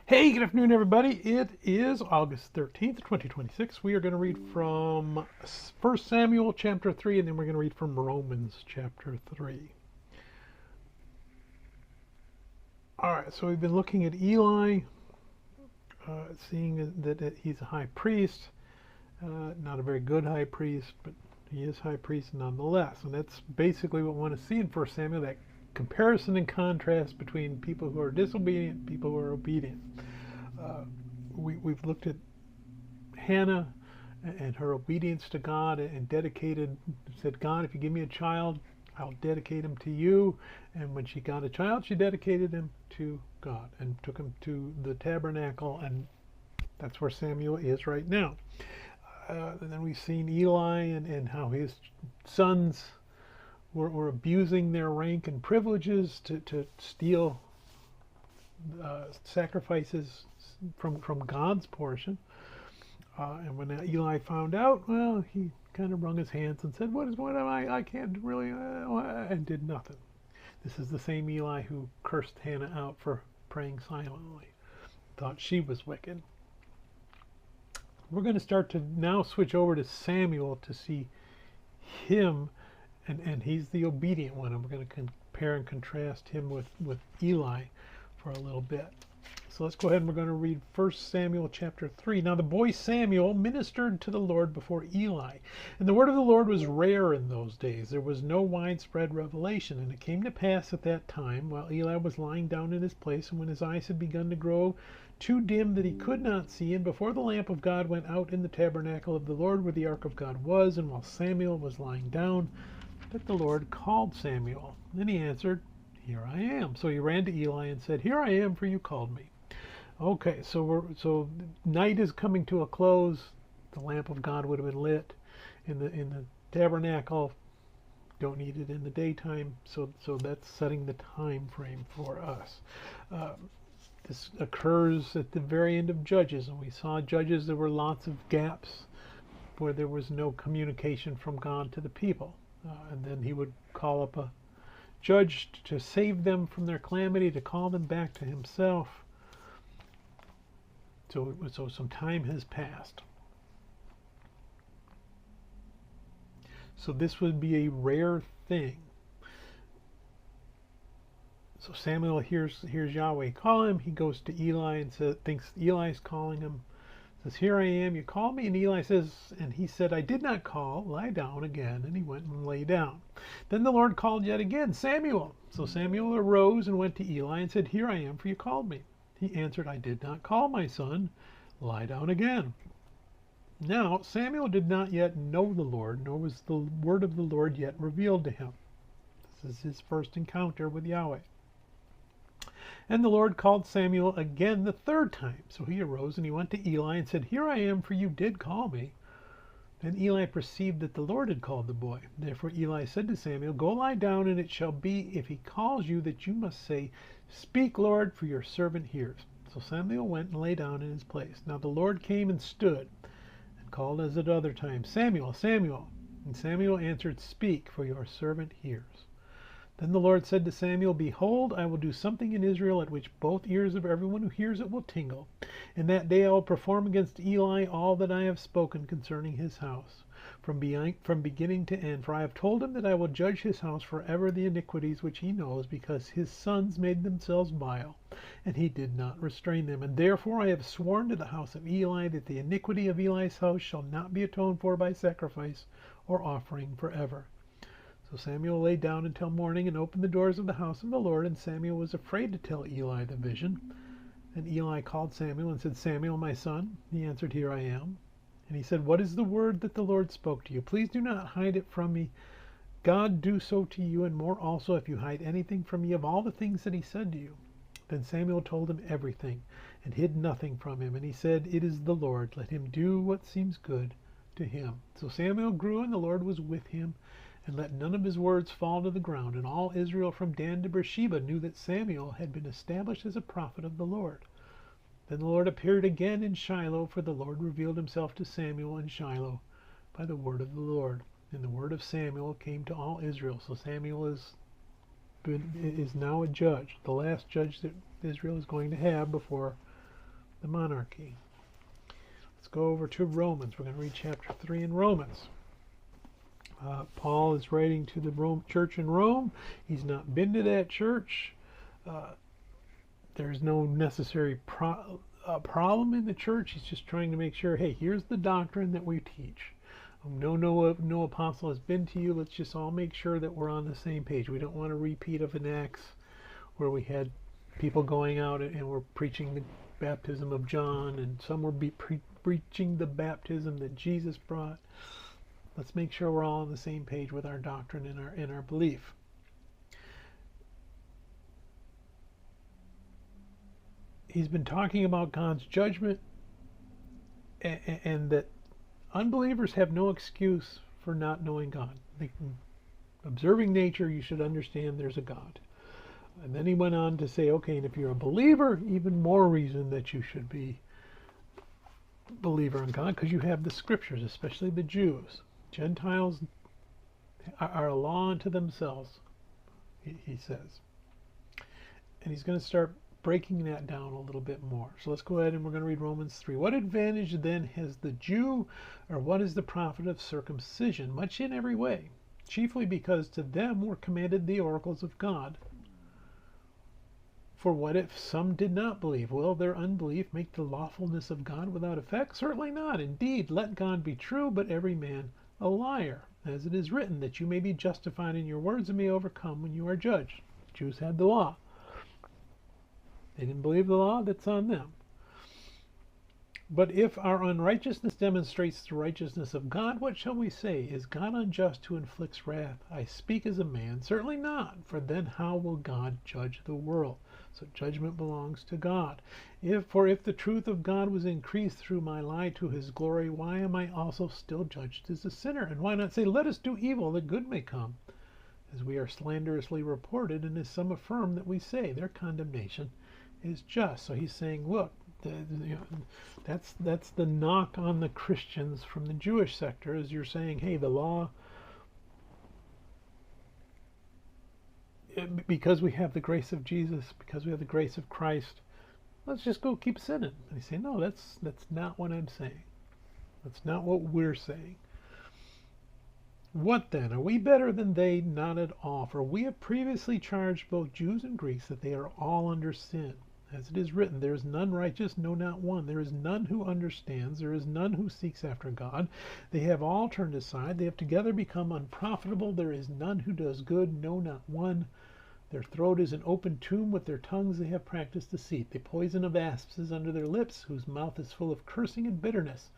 Hey, good afternoon, everybody. It is August 13th, 2026. We are going to read from 1 Samuel chapter 3, and then we're going to read from Romans chapter 3. All right, so we've been looking at Eli, seeing that he's a high priest, not a very good high priest, but he is high priest nonetheless. And that's basically what we want to see in 1 Samuel, that comparison and contrast between people who are disobedient and people who are obedient. We've looked at Hannah and her obedience to God and said, God, if you give me a child, I'll dedicate him to you. And when she got a child, she dedicated him to God and took him to the tabernacle. And that's where Samuel is right now. And then we've seen Eli and how his sons were abusing their rank and privileges to steal sacrifices from God's portion. And when Eli found out, well, he kind of wrung his hands and said, what am I can't really, and did nothing. This is the same Eli who cursed Hannah out for praying silently, thought she was wicked. We're going to start to now switch over to Samuel to see him, and he's the obedient one, and we're going to compare and contrast him with Eli for a little bit. So let's go ahead and we're going to read 1 Samuel chapter 3. Now the boy Samuel ministered to the Lord before Eli. And the word of the Lord was rare in those days. There was no widespread revelation. And it came to pass at that time, while Eli was lying down in his place, and when his eyes had begun to grow too dim that he could not see, and before the lamp of God went out in the tabernacle of the Lord where the ark of God was, and while Samuel was lying down, that the Lord called Samuel. Then he answered, Here I am. So he ran to Eli and said, Here I am, for you called me. Okay, so night is coming to a close. The lamp of God would have been lit in the tabernacle. Don't need it in the daytime. So that's setting the time frame for us. This occurs at the very end of Judges, and we saw Judges. There were lots of gaps where there was no communication from God to the people, and then He would call up a judge to save them from their calamity, to call them back to Himself. So some time has passed. So this would be a rare thing. So Samuel hears Yahweh call him. He goes to Eli and thinks Eli's calling him. Says, Here I am, you called me? And Eli says, and he said, I did not call, lie down again. And he went and lay down. Then the Lord called yet again, Samuel. So Samuel arose and went to Eli and said, Here I am, for you called me. He answered, I did not call, my son. Lie down again. Now Samuel did not yet know the Lord, nor was the word of the Lord yet revealed to him. This is his first encounter with Yahweh. And the Lord called Samuel again the third time. So he arose and he went to Eli and said, Here I am, for you did call me. Then Eli perceived that the Lord had called the boy. Therefore Eli said to Samuel, Go lie down, and it shall be, if he calls you, that you must say, Speak, Lord, for your servant hears. So Samuel went and lay down in his place. Now the Lord came and stood and called as at other times, Samuel, Samuel. And Samuel answered, Speak, for your servant hears. Then the Lord said to Samuel, Behold, I will do something in Israel at which both ears of everyone who hears it will tingle. In that day I will perform against Eli all that I have spoken concerning his house, from beginning to end. For I have told him that I will judge his house forever the iniquities which he knows, because his sons made themselves vile, and he did not restrain them. And therefore I have sworn to the house of Eli that the iniquity of Eli's house shall not be atoned for by sacrifice or offering forever. So Samuel lay down until morning and opened the doors of the house of the Lord, and Samuel was afraid to tell Eli the vision. And Eli called Samuel and said, Samuel, my son. He answered, Here I am. And he said, What is the word that the Lord spoke to you? Please do not hide it from me. God do so to you, and more also, if you hide anything from me of all the things that he said to you. Then Samuel told him everything, and hid nothing from him. And he said, It is the Lord. Let him do what seems good to him. So Samuel grew, and the Lord was with him, and let none of his words fall to the ground. And all Israel from Dan to Beersheba knew that Samuel had been established as a prophet of the Lord. Then the Lord appeared again in Shiloh, for the Lord revealed himself to Samuel in Shiloh by the word of the Lord. And the word of Samuel came to all Israel. So Samuel is now a judge, the last judge that Israel is going to have before the monarchy. Let's go over to Romans. We're going to read chapter 3 in Romans. Paul is writing to the church in Rome. He's not been to that church. There's no necessary problem in the church. He's just trying to make sure, hey, here's the doctrine that we teach. No apostle has been to you. Let's just all make sure that we're on the same page. We don't want a repeat of an Acts where we had people going out and were preaching the baptism of John, and some were preaching the baptism that Jesus brought. Let's make sure we're all on the same page with our doctrine and our belief. He's been talking about God's judgment and that unbelievers have no excuse for not knowing God. Observing nature, you should understand there's a God. And then he went on to say, okay, and if you're a believer, even more reason that you should be a believer in God, because you have the scriptures, especially the Jews. Gentiles are a law unto themselves, he says. And he's going to start breaking that down a little bit more. So let's go ahead and we're going to read Romans 3. What advantage then has the Jew, or what is the profit of circumcision? Much in every way, chiefly because to them were commanded the oracles of God. For what if some did not believe? Will their unbelief make the lawfulness of God without effect? Certainly not. Indeed, let God be true, but every man a liar, as it is written, that you may be justified in your words and may overcome when you are judged. The Jews had the law. They didn't believe the law, that's on them. But if our unrighteousness demonstrates the righteousness of God, what shall we say? Is God unjust who inflicts wrath? I speak as a man. Certainly not. For then how will God judge the world? So judgment belongs to God. For if the truth of God was increased through my lie to his glory, why am I also still judged as a sinner? And why not say, let us do evil that good may come? As we are slanderously reported, and as some affirm that we say, their condemnation is just. So he's saying, look, that's the knock on the Christians from the Jewish sector, is you're saying, hey, the law, because we have the grace of Jesus, because we have the grace of Christ, let's just go keep sinning. And he's saying, no, that's not what I'm saying. That's not what we're saying. What then? Are we better than they? Not at all. For we have previously charged both Jews and Greeks that they are all under sin. As it is written, there is none righteous, no, not one. There is none who understands. There is none who seeks after God. They have all turned aside. They have together become unprofitable. There is none who does good, no, not one. Their throat is an open tomb. With their tongues they have practiced deceit. The poison of asps is under their lips, whose mouth is full of cursing and bitterness.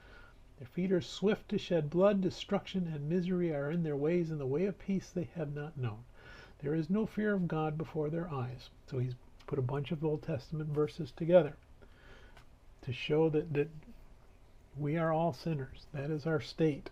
Their feet are swift to shed blood. Destruction and misery are in their ways, and the way of peace they have not known. There is no fear of God before their eyes. So he's put a bunch of Old Testament verses together to show that we are all sinners. That is our state.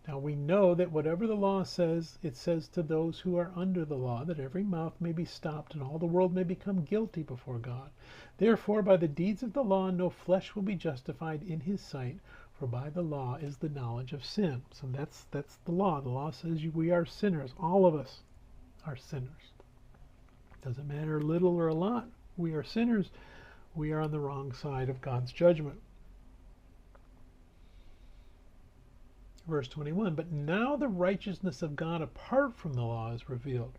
Now we know that whatever the law says, it says to those who are under the law, that every mouth may be stopped and all the world may become guilty before God. Therefore, by the deeds of the law, no flesh will be justified in his sight, for by the law is the knowledge of sin. So that's the law. The law says we are sinners. All of us are sinners. Doesn't matter little or a lot. We are sinners. We are on the wrong side of God's judgment. Verse 21, but now the righteousness of God apart from the law is revealed,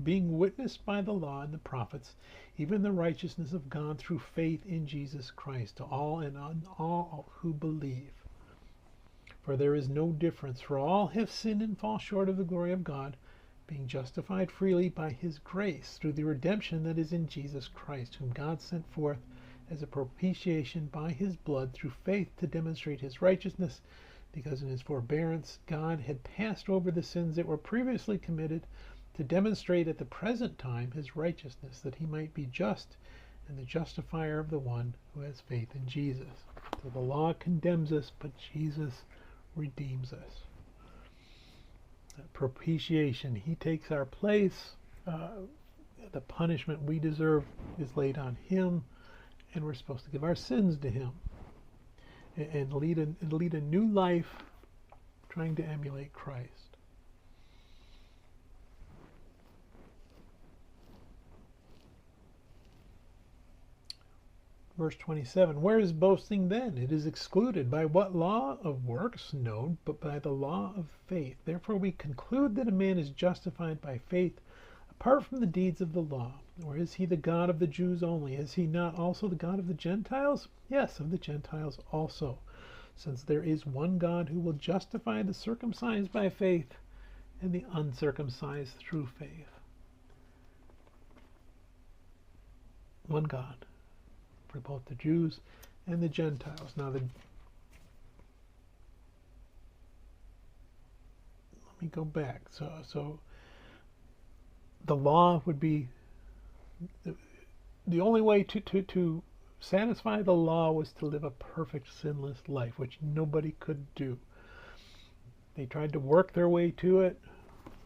being witnessed by the law and the prophets, even the righteousness of God through faith in Jesus Christ, to all and on all who believe. For there is no difference, for all have sinned and fall short of the glory of God, being justified freely by his grace through the redemption that is in Jesus Christ, whom God sent forth as a propitiation by his blood through faith to demonstrate his righteousness, because in his forbearance God had passed over the sins that were previously committed, to demonstrate at the present time his righteousness, that he might be just and the justifier of the one who has faith in Jesus. So the law condemns us, but Jesus redeems us. Propitiation, he takes our place. The punishment we deserve is laid on him, and we're supposed to give our sins to him and lead a new life trying to emulate Christ. Verse 27, where is boasting then? It is excluded. By what law of works? No, but by the law of faith. Therefore we conclude that a man is justified by faith apart from the deeds of the law. Or is he the God of the Jews only? Is he not also the God of the Gentiles? Yes, of the Gentiles also, since there is one God who will justify the circumcised by faith and the uncircumcised through faith. One God for both the Jews and the Gentiles. Now, let me go back. So the law would be the only way to satisfy the law was to live a perfect, sinless life, which nobody could do. They tried to work their way to it.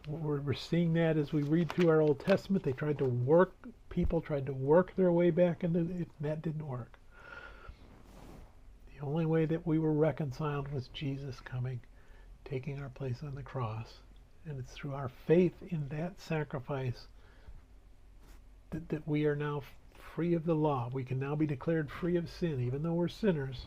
We're seeing that as we read through our Old Testament. People tried to work their way back into it, and that didn't work. The only way that we were reconciled was Jesus coming, taking our place on the cross. And it's through our faith in that sacrifice that we are now free of the law. We can now be declared free of sin, even though we're sinners,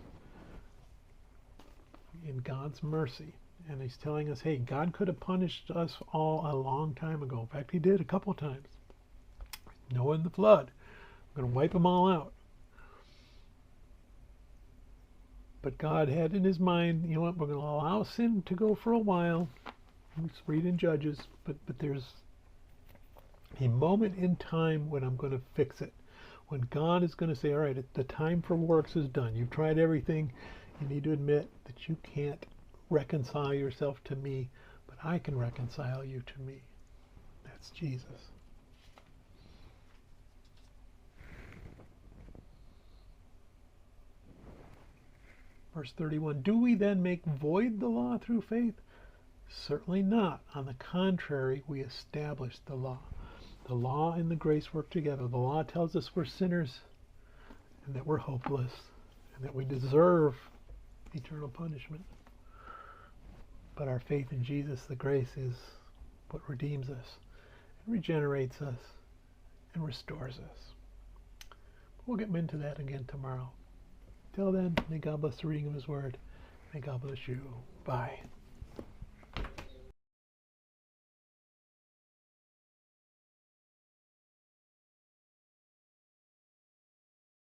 in God's mercy. And he's telling us, hey, God could have punished us all a long time ago. In fact, he did a couple of times. Noah and the flood. I'm going to wipe them all out. But God had in his mind, you know what, we're going to allow sin to go for a while. Let's read in Judges. But there's a moment in time when I'm going to fix it. When God is going to say, all right, the time for works is done. You've tried everything. You need to admit that you can't reconcile yourself to me, but I can reconcile you to me. That's Jesus. Verse 31, do we then make void the law through faith? Certainly not. On the contrary, we establish the law. The law and the grace work together. The law tells us we're sinners and that we're hopeless and that we deserve eternal punishment. But our faith in Jesus, the grace, is what redeems us and regenerates us and restores us. We'll get into that again tomorrow. Till then, may God bless the reading of his word. May God bless you. Bye.